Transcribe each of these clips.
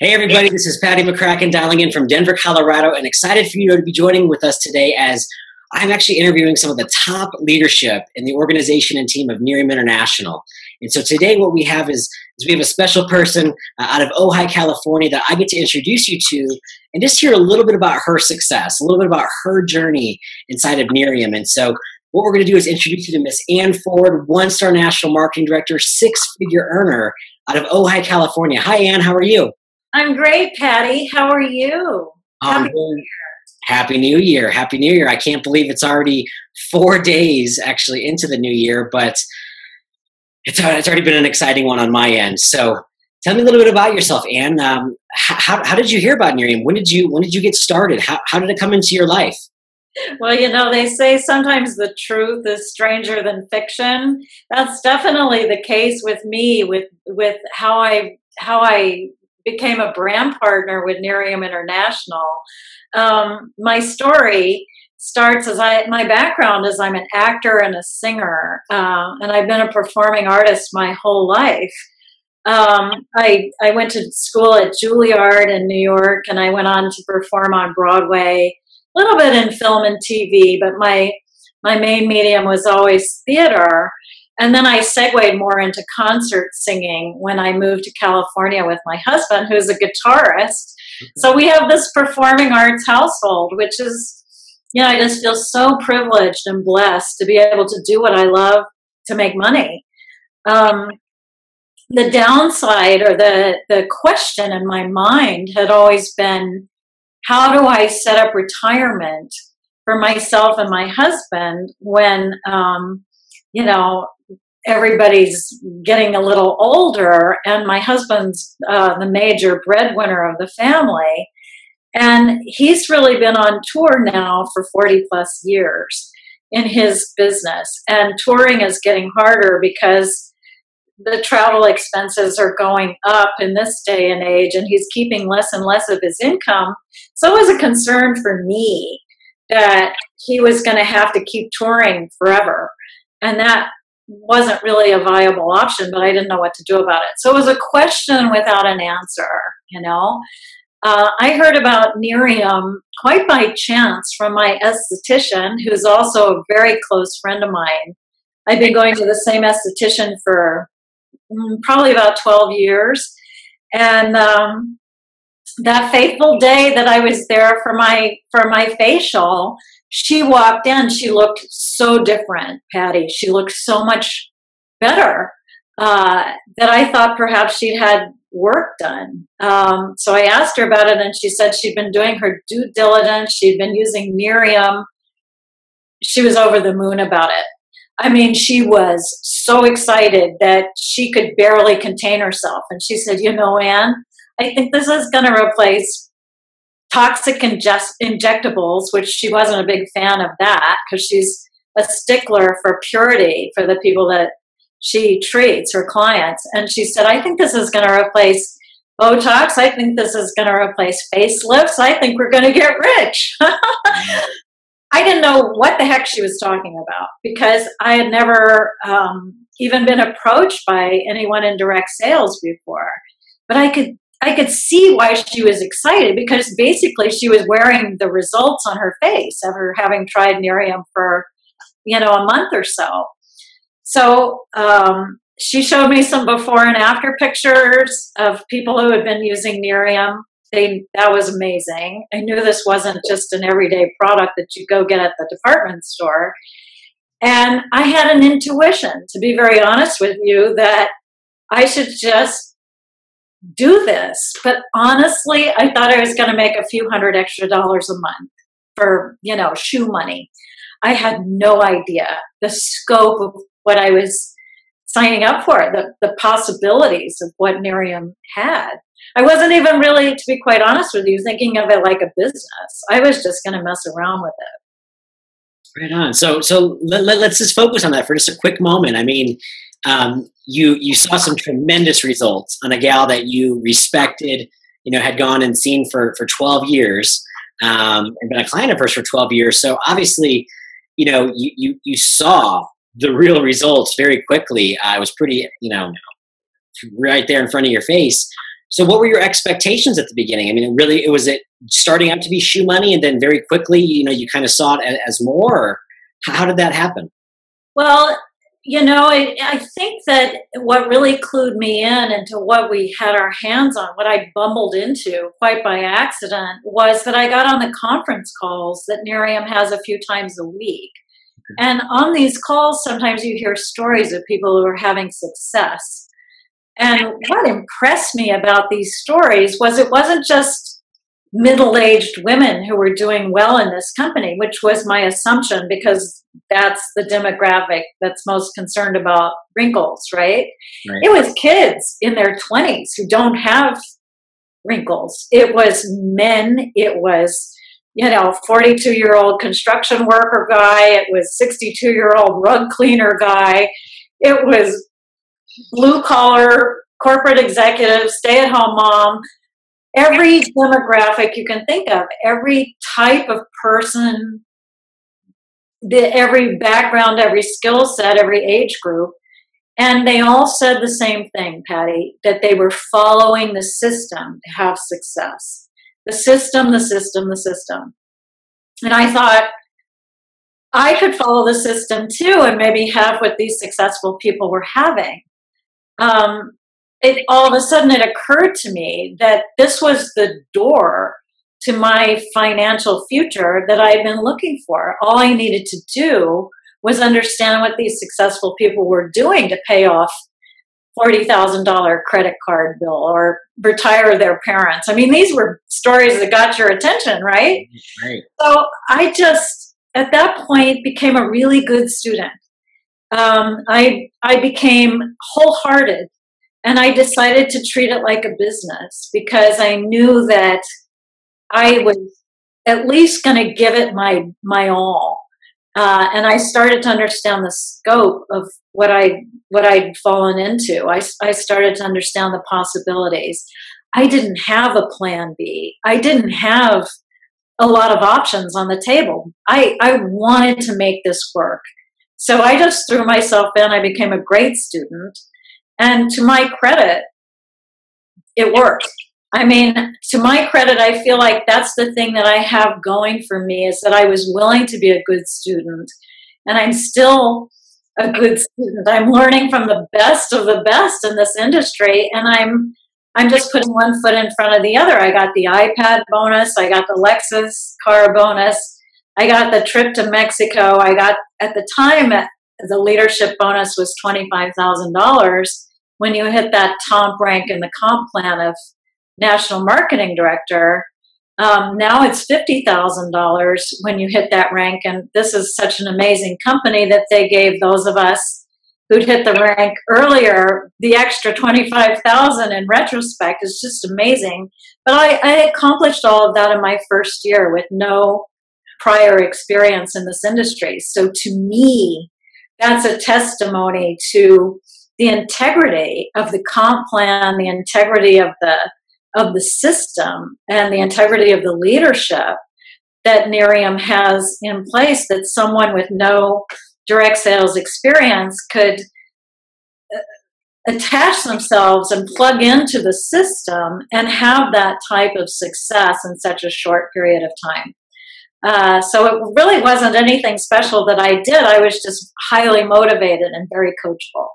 Hey everybody, this is Paddy McCracken dialing in from Denver, Colorado, and excited for you to be joining with us today as I'm actually interviewing some of the top leadership in the organization and team of Nerium International. And so today what we have is we have a special person out of Ojai, California that I get to introduce you to and just hear a little bit about her success, a little bit about her journey inside of Nerium. And so what we're going to do is introduce you to Miss Ann Ford, one-star national marketing director, six-figure earner out of Ojai, California. Hi, Ann. How are you? I'm great, Patty. How are you? Happy New Year. Happy New Year. Happy New Year. I can't believe it's already 4 days actually into the new year, but it's already been an exciting one on my end. So tell me a little bit about yourself, Ann. How did you hear about Nerium? When did you get started? How did it come into your life? Well, you know, they say sometimes the truth is stranger than fiction. That's definitely the case with me, with how I became a brand partner with Nerium International. My story starts my background is I'm an actor and a singer, and I've been a performing artist my whole life. I went to school at Juilliard in New York, and I went on to perform on Broadway, a little bit in film and TV, but my main medium was always theater. And then I segued more into concert singing when I moved to California with my husband, who's a guitarist. So we have this performing arts household, which is, you know, I just feel so privileged and blessed to be able to do what I love to make money. The downside or the question in my mind had always been, how do I set up retirement for myself and my husband when, you know, everybody's getting a little older, and my husband's the major breadwinner of the family, and he's really been on tour now for 40 plus years in his business, and touring is getting harder because the travel expenses are going up in this day and age, and he's keeping less and less of his income. So it was a concern for me that he was going to have to keep touring forever, and that wasn't really a viable option, but I didn't know what to do about it. So it was a question without an answer, you know. I heard about Nerium quite by chance from my esthetician, who's also a very close friend of mine. I've been going to the same esthetician for probably about 12 years. And that fateful day that I was there for my facial, she walked in. She looked so different, Patty. She looked so much better that I thought perhaps she'd had work done. So I asked her about it, and she said she'd been doing her due diligence. She'd been using Nerium. She was over the moon about it. I mean, she was so excited that she could barely contain herself. And she said, you know, Ann, I think this is going to replace toxic injectables, which she wasn't a big fan of that because she's a stickler for purity for the people that she treats, her clients. And she said, I think this is going to replace Botox. I think this is going to replace facelifts. I think we're going to get rich. I didn't know what the heck she was talking about because I had never even been approached by anyone in direct sales before. But I could see why she was excited because basically she was wearing the results on her face after having tried Nerium for, you know, a month or so. So she showed me some before and after pictures of people who had been using Nerium. That was amazing. I knew this wasn't just an everyday product that you go get at the department store. And I had an intuition, to be very honest with you, that I should just do this. But honestly, I thought I was going to make a few $100 extra a month for, you know, shoe money. I had no idea the scope of what I was signing up for, the possibilities of what Nerium had. I wasn't even really, to be quite honest with you, thinking of it like a business. I was just going to mess around with it. Right on. So let's just focus on that for just a quick moment. I mean, you saw some tremendous results on a gal that you respected, you know, had gone and seen for 12 years, and been a client of hers for 12 years. So obviously, you know, you saw the real results very quickly. It was pretty, you know, right there in front of your face. So what were your expectations at the beginning? I mean, was it starting out to be shoe money and then very quickly, you kind of saw it as more, or how did that happen? Well, I think that what really clued me in into what we had our hands on, what I bumbled into quite by accident, was that I got on the conference calls that Nerium has a few times a week. And on these calls, sometimes you hear stories of people who are having success. And what impressed me about these stories was it wasn't just middle-aged women who were doing well in this company, which was my assumption because that's the demographic that's most concerned about wrinkles, right? It was kids in their 20s who don't have wrinkles. It was men. It was 42-year-old construction worker guy. It was 62-year-old rug cleaner guy. It was blue-collar corporate executive, stay-at-home mom. Every demographic you can think of, every type of person, every background, every skill set, every age group. And they all said the same thing, Paddy, that they were following the system to have success. The system, the system, the system. And I thought I could follow the system too and maybe have what these successful people were having. All of a sudden it occurred to me that this was the door to my financial future that I had been looking for. All I needed to do was understand what these successful people were doing to pay off $40,000 credit card bill or retire their parents. I mean, these were stories that got your attention, right? Right. So I just, at that point, became a really good student. I became wholehearted, and I decided to treat it like a business because I knew that I was at least going to give it my all. And I started to understand the scope of what I'd fallen into. I started to understand the possibilities. I didn't have a plan B. I didn't have a lot of options on the table. I wanted to make this work. So I just threw myself in. I became a great student. And to my credit, it worked. I mean, to my credit, I feel like that's the thing that I have going for me is that I was willing to be a good student. And I'm still a good student. I'm learning from the best of the best in this industry. And I'm just putting one foot in front of the other. I got the iPad bonus. I got the Lexus car bonus. I got the trip to Mexico. I got, at the time, the leadership bonus was $25,000. When you hit that top rank in the comp plan of national marketing director, now it's $50,000 when you hit that rank. And this is such an amazing company that they gave those of us who'd hit the rank earlier the extra $25,000 in retrospect. Is just amazing. But I accomplished all of that in my first year with no prior experience in this industry. So to me, that's a testimony to the integrity of the comp plan, the integrity of the system, and the integrity of the leadership that Nerium has in place, that someone with no direct sales experience could attach themselves and plug into the system and have that type of success in such a short period of time. So it really wasn't anything special that I did. I was just highly motivated and very coachable.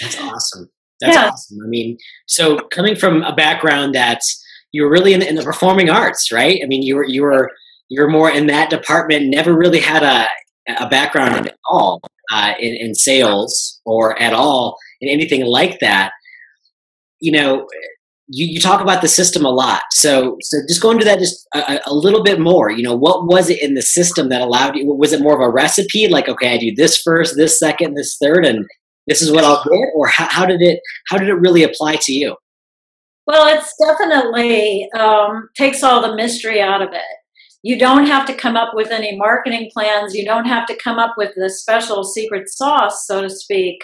That's awesome. That's awesome. I mean, so coming from a background that you were really in the performing arts, right? I mean, you were more in that department. Never really had a background at all in sales or at all in anything like that. You talk about the system a lot. So just go into that just a little bit more. What was it in the system that allowed you? Was it more of a recipe? Like, okay, I do this first, this second, this third, and this is what I'll get? Or how did it really apply to you? Well, it's definitely takes all the mystery out of it. You don't have to come up with any marketing plans. You don't have to come up with the special secret sauce, so to speak.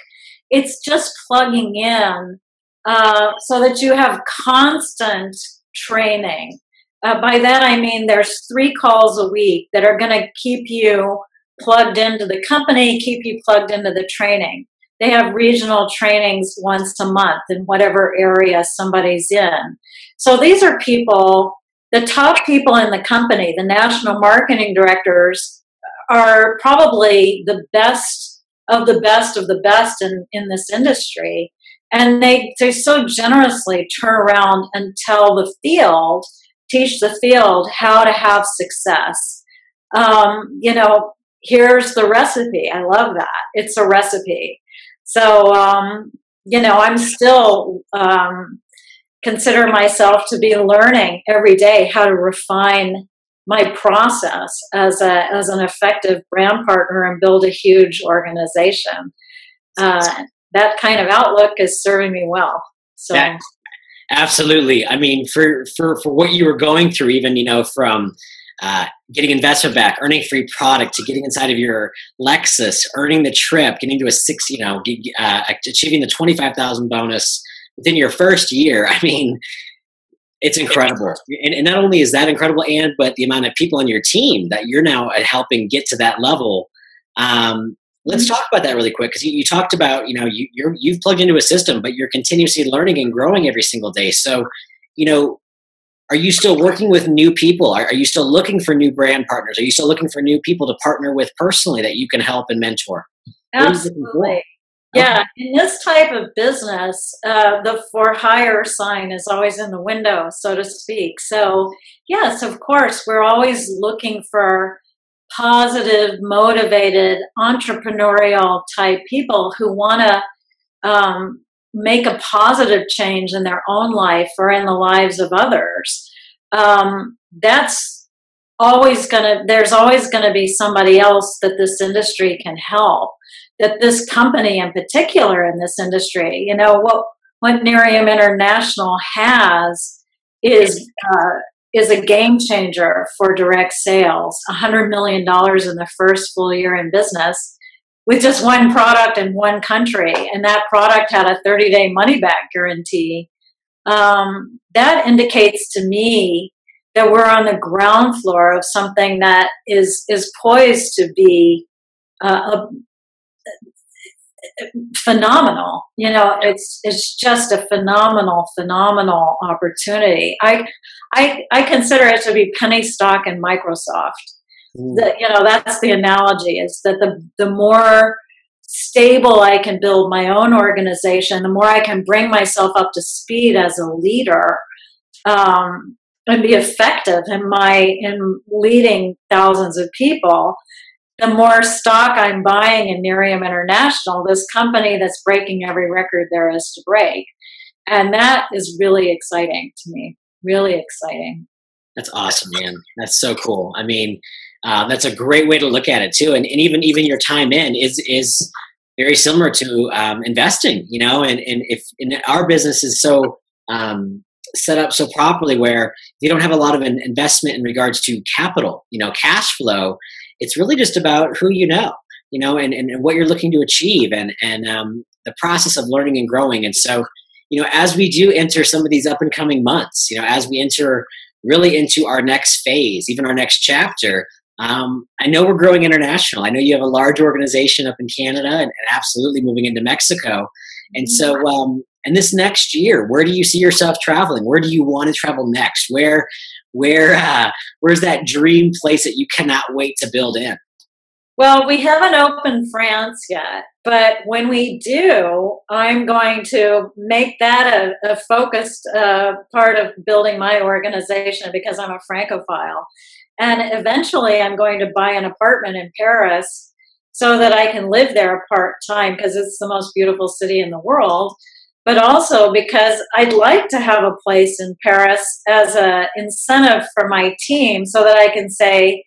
It's just plugging in so that you have constant training. By that, I mean there's 3 calls a week that are going to keep you plugged into the company, keep you plugged into the training. they have regional trainings once a month in whatever area somebody's in. So these are people, the top people in the company, the national marketing directors, are probably the best of the best of the best in this industry. And they so generously turn around and tell the field, teach the field how to have success. Here's the recipe. I love that. It's a recipe. So, I'm still consider myself to be learning every day how to refine my process as an effective brand partner and build a huge organization. That kind of outlook is serving me well. So, absolutely. I mean, for what you were going through, even from getting investment back, earning free product, to getting inside of your Lexus, earning the trip, getting to achieving the 25,000 bonus within your first year. I mean, it's incredible. And not only is that incredible, but the amount of people on your team that you're now helping get to that level. Let's talk about that really quick, because you talked about, you've plugged into a system, but you're continuously learning and growing every single day. So, are you still working with new people? Are you still looking for new brand partners? Are you still looking for new people to partner with personally that you can help and mentor? Absolutely. Yeah. In this type of business, the for hire sign is always in the window, so to speak. So yes, of course, we're always looking for positive, motivated, entrepreneurial type people who want to make a positive change in their own life or in the lives of others. That's always there's always going to be somebody else that this industry can help, that this company in particular in this industry, what Nerium International has is a game changer for direct sales. $100 million in the first full year in business with just one product in one country. And that product had a 30-day money-back guarantee. That indicates to me that we're on the ground floor of something that is poised to be phenomenal. It's just a phenomenal opportunity. I consider it to be penny stock in Microsoft. That's the analogy, is that the more stable I can build my own organization, the more I can bring myself up to speed as a leader, and be effective in leading thousands of people, the more stock I'm buying in Nerium International, this company that's breaking every record there is to break. And that is really exciting to me. Really exciting. That's awesome, man. That's so cool. I mean, that's a great way to look at it too. And even your time in is very similar to investing, and if our business is so set up so properly where you don't have a lot of an investment in regards to capital, cash flow. It's really just about who and what you're looking to achieve and the process of learning and growing. And so, as we do enter some of these up and coming months, as we enter really into our next phase, even our next chapter, I know we're growing international. I know you have a large organization up in Canada and absolutely moving into Mexico. And so, and this next year, where do you see yourself traveling? Where do you want to travel next? Where's that dream place that you cannot wait to build in? Well, we haven't opened France yet, but when we do, I'm going to make that a focused part of building my organization, because I'm a Francophile. And eventually I'm going to buy an apartment in Paris so that I can live there part-time, because it's the most beautiful city in the world, but also because I'd like to have a place in Paris as an incentive for my team, so that I can say,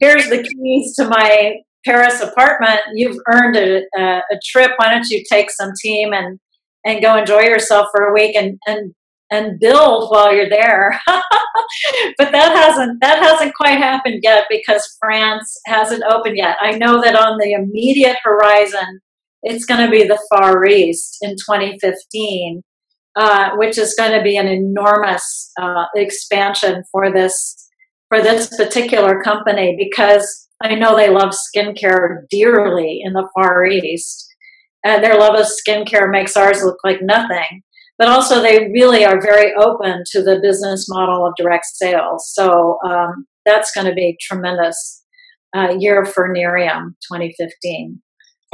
here's the keys to my Paris apartment. You've earned a trip. Why don't you take some team and go enjoy yourself for a week and build while you're there. But that hasn't quite happened yet, because France hasn't opened yet. I know that on the immediate horizon, it's going to be the Far East in 2015, which is going to be an enormous expansion for this particular company, because I know they love skincare dearly in the Far East. their love of skincare makes ours look like nothing. But also, they really are very open to the business model of direct sales. So that's going to be tremendous year for Nerium 2015.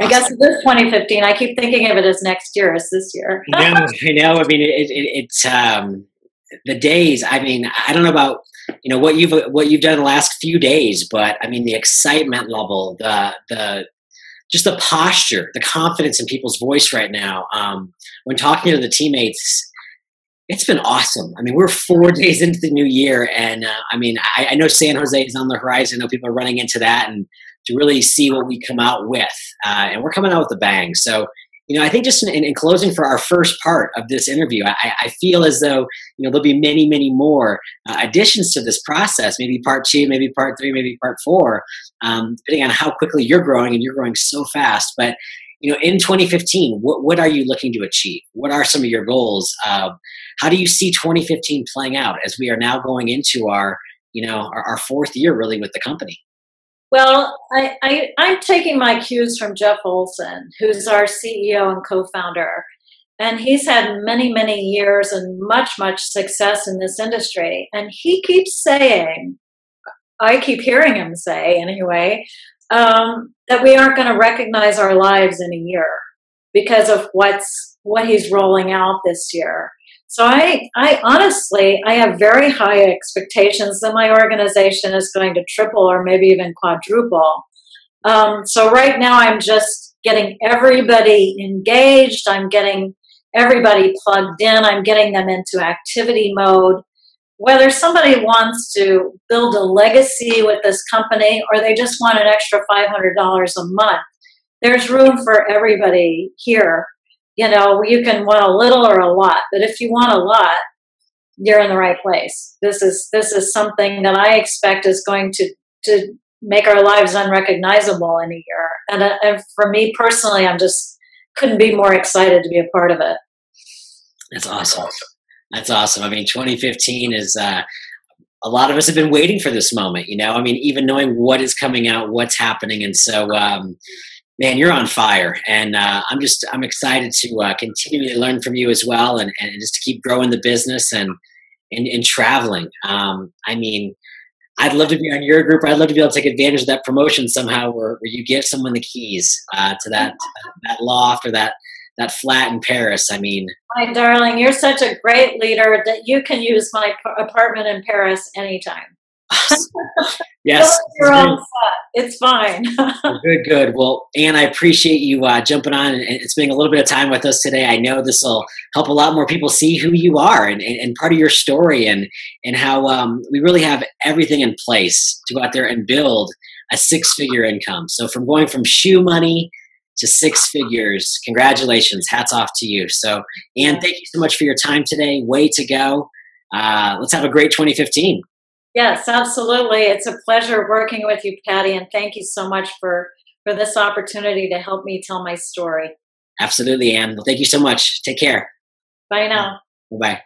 I guess it is 2015. I keep thinking of it as next year. It's this year. I know. I mean, it's the days. I mean, I don't know about what you've done in the last few days, but I mean, the excitement level, the just the posture, the confidence in people's voice right now. When talking to the teammates, it's been awesome. I mean, we're 4 days into the new year, and I mean, I know San Jose is on the horizon. I know people are running into that, and to really see what we come out with, and we're coming out with a bang. So, I think just in closing for our first part of this interview, I feel as though there'll be many, many more additions to this process. Maybe part 2, maybe part 3, maybe part 4, depending on how quickly you're growing, and you're growing so fast. But in 2015, what are you looking to achieve? What are some of your goals? How do you see 2015 playing out as we are now going into our 4th year really with the company? Well, I'm taking my cues from Jeff Olson, who's our CEO and co-founder. And he's had many, many years and much, much success in this industry. And he keeps saying, I keep hearing him say anyway, that we aren't going to recognize our lives in a year because of what he's rolling out this year. So I honestly, I have very high expectations that my organization is going to triple or maybe even quadruple. So right now I'm just getting everybody engaged. I'm getting everybody plugged in. I'm getting them into activity mode. Whether somebody wants to build a legacy with this company or they just want an extra $500 a month, there's room for everybody here. You can want a little or a lot, but if you want a lot, you're in the right place. This is something that I expect is going to make our lives unrecognizable in a year. And for me personally, I'm just couldn't be more excited to be a part of it. That's awesome. That's awesome. I mean, 2015 is a lot of us have been waiting for this moment. I mean, even knowing what is coming out, what's happening, and so. Man, you're on fire, and I'm excited to continue to learn from you as well, and just to keep growing the business and traveling. I mean, I'd love to be on your group. I'd love to be able to take advantage of that promotion somehow, where you give someone the keys to that loft or that flat in Paris. I mean, my darling, you're such a great leader that you can use my apartment in Paris anytime. Yes, your own set. It's fine. Good. Well, Ann, I appreciate you jumping on and spending a little bit of time with us today. I know this will help a lot more people see who you are and part of your story and how we really have everything in place to go out there and build a 6-figure income. So from going from shoe money to 6 figures, congratulations. Hats off to you. So, Ann, thank you so much for your time today. Way to go. Let's have a great 2015. Yes, absolutely. It's a pleasure working with you, Paddy, and thank you so much for this opportunity to help me tell my story. Absolutely, Ann. Well, thank you so much. Take care. Bye now. Bye-bye.